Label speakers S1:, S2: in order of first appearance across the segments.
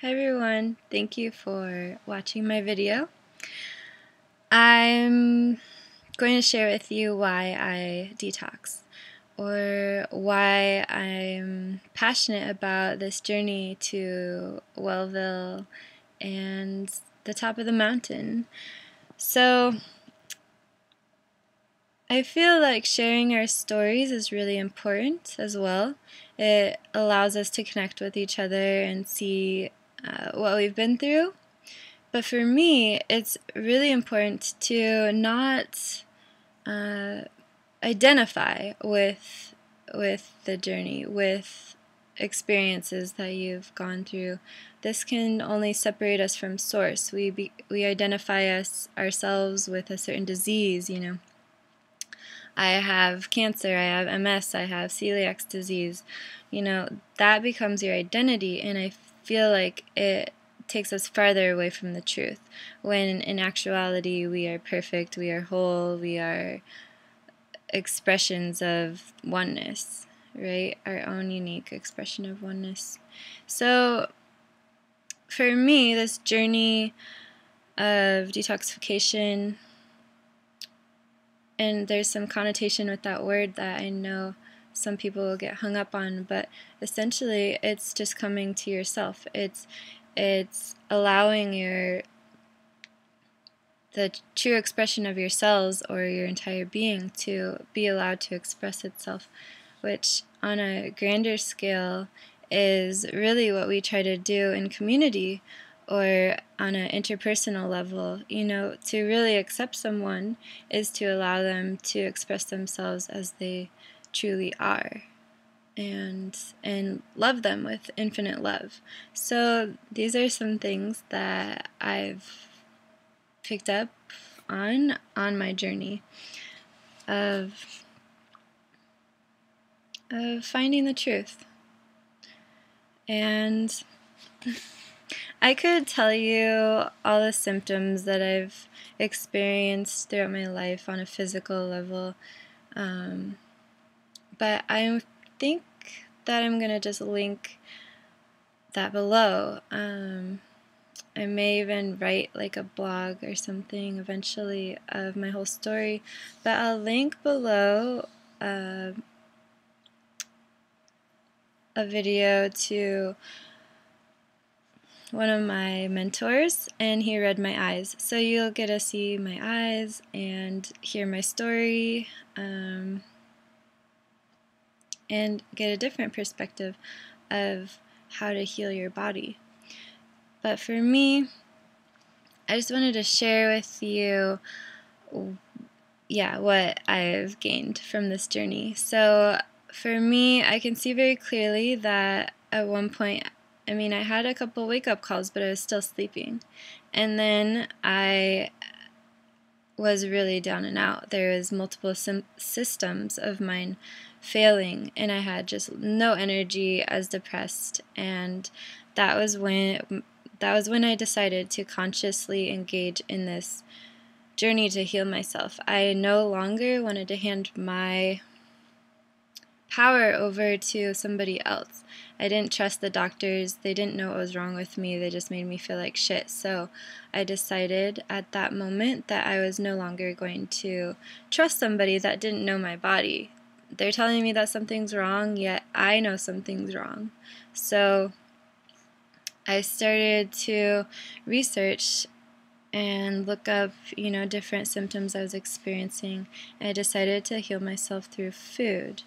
S1: Hi everyone, thank you for watching my video. I'm going to share with you why I detox, or why I'm passionate about this journey to Wellville and the top of the mountain. So I feel like sharing our stories is really important as well. It allows us to connect with each other and see what we've been through. But for me, it's really important to not identify with the journey, with experiences that you've gone through. This can only separate us from source. We identify ourselves with a certain disease. I have cancer, I have MS, I have celiac disease. That becomes your identity, and I feel like it takes us farther away from the truth, when in actuality we are perfect, we are whole, we are expressions of oneness, right? Our own unique expression of oneness. So for me, this journey of detoxification, and there's some connotation with that word that I know some people will get hung up on, but essentially it's just coming to yourself. It's allowing the true expression of your cells, or your entire being, to be allowed to express itself, which on a grander scale is really what we try to do in community, or on an interpersonal level. To really accept someone is to allow them to express themselves as they truly are, and love them with infinite love. So these are some things that I've picked up on my journey of finding the truth. And I could tell you all the symptoms that I've experienced throughout my life on a physical level, but I think that I'm going to just link that below. I may even write like a blog or something eventually of my whole story, but I'll link below a video to one of my mentors, and he read my eyes. So you'll get to see my eyes and hear my story, and get a different perspective of how to heal your body. But for me, I just wanted to share with you what I've gained from this journey. So for me, I can see very clearly that at one point, I had a couple wake-up calls, but I was still sleeping. And then I was really down and out. There was multiple systems of mine failing, and I had just no energy, I was depressed, and that was when I decided to consciously engage in this journey to heal myself. I no longer wanted to hand my power over to somebody else. I didn't trust the doctors. They didn't know what was wrong with me. They just made me feel like shit. So I decided at that moment that I was no longer going to trust somebody that didn't know my body. They're telling me that something's wrong, yet I know something's wrong. So I started to research and look up, different symptoms I was experiencing. And I decided to heal myself through food.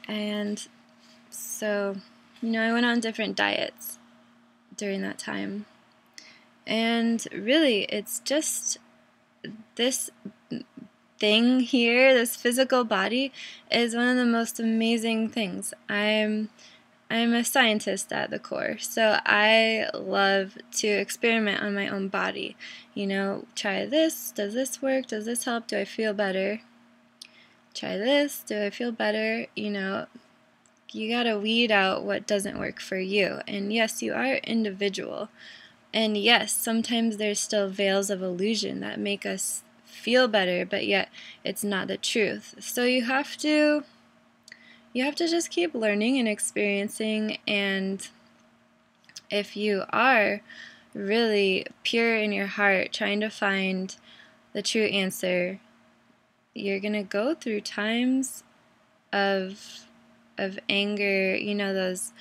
S1: And so, I went on different diets during that time. And really, it's just this thing here, this physical body, is one of the most amazing things. I'm a scientist at the core, so I love to experiment on my own body. Try this, does this work, does this help, do I feel better? Try this, do I feel better? You gotta weed out what doesn't work for you. And yes, you are individual. And yes, sometimes there's still veils of illusion that make us feel better, but yet it's not the truth. So you have to just keep learning and experiencing, and if you are really pure in your heart, trying to find the true answer, you're going to go through times of anger, you know, those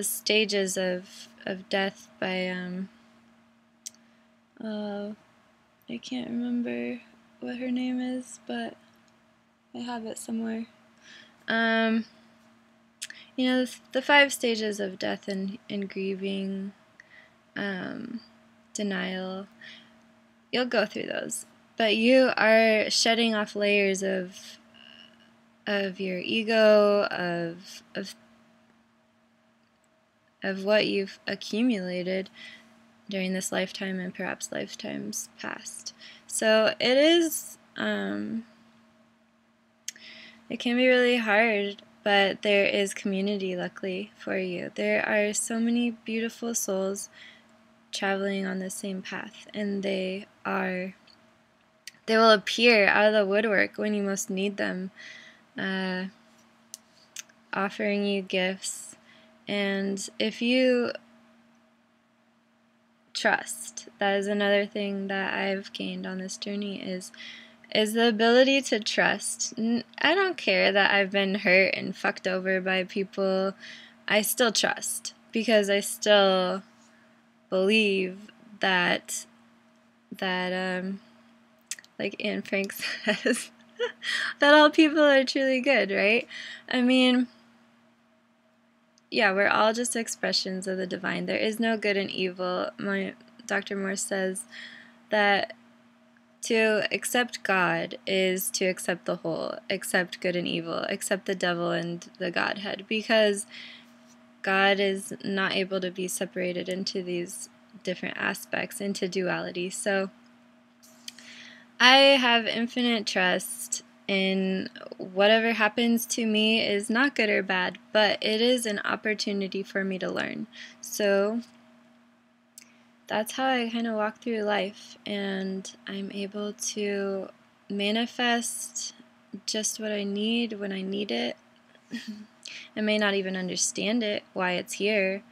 S1: stages of death by I can't remember what her name is, but I have it somewhere. You know, the 5 stages of death and grieving, denial. You'll go through those, but you are shedding off layers of your ego, of what you've accumulated during this lifetime and perhaps lifetimes past. So it is, it can be really hard, but there is community, luckily, for you. There are so many beautiful souls traveling on the same path, and they will appear out of the woodwork when you most need them, offering you gifts. And if you trust, that is another thing that I've gained on this journey, is the ability to trust. I don't care that I've been hurt and fucked over by people. I still trust, because I still believe that like Anne Frank says, that all people are truly good, right? I mean, yeah, we're all just expressions of the divine. There is no good and evil. Dr. Moore says that to accept God is to accept the whole, accept good and evil, accept the devil and the Godhead, because God is not able to be separated into these different aspects, into duality. So I have infinite trust in whatever happens to me is not good or bad, but it is an opportunity for me to learn. So that's how I kind of walk through life, and I'm able to manifest just what I need when I need it. I may not even understand it, why it's here,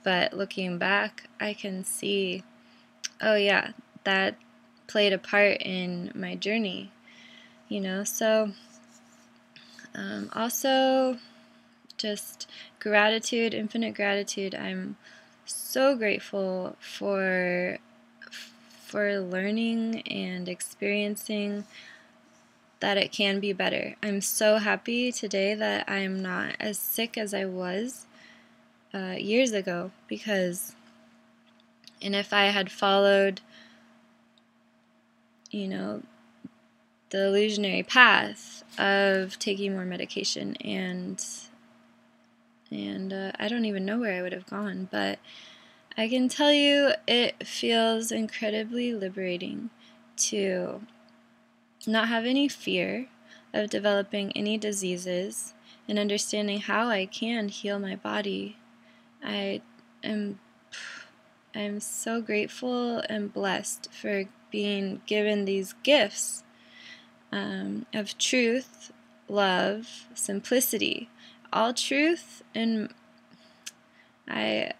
S1: but looking back, I can see, oh yeah, that played a part in my journey, you know. So also just gratitude, infinite gratitude. I'm so grateful for learning and experiencing that it can be better. I'm so happy today that I'm not as sick as I was years ago, and if I had followed, you know, the illusionary path of taking more medication, and I don't even know where I would have gone, but I can tell you it feels incredibly liberating to not have any fear of developing any diseases and understanding how I can heal my body. I'm so grateful and blessed for being given these gifts of truth, love, simplicity, all truth. And I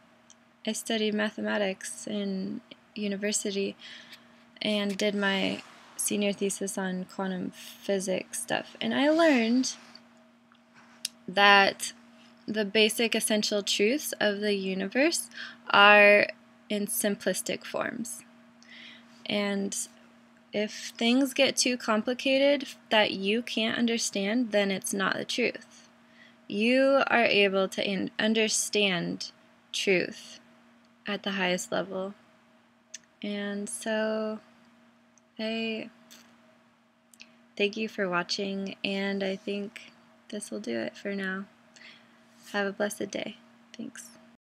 S1: studied mathematics in university and did my senior thesis on quantum physics stuff, and I learned that the basic essential truths of the universe are in simplistic forms. And if things get too complicated that you can't understand, then it's not the truth. You are able to understand truth at the highest level. And so I thank you for watching, and I think this will do it for now. Have a blessed day. Thanks.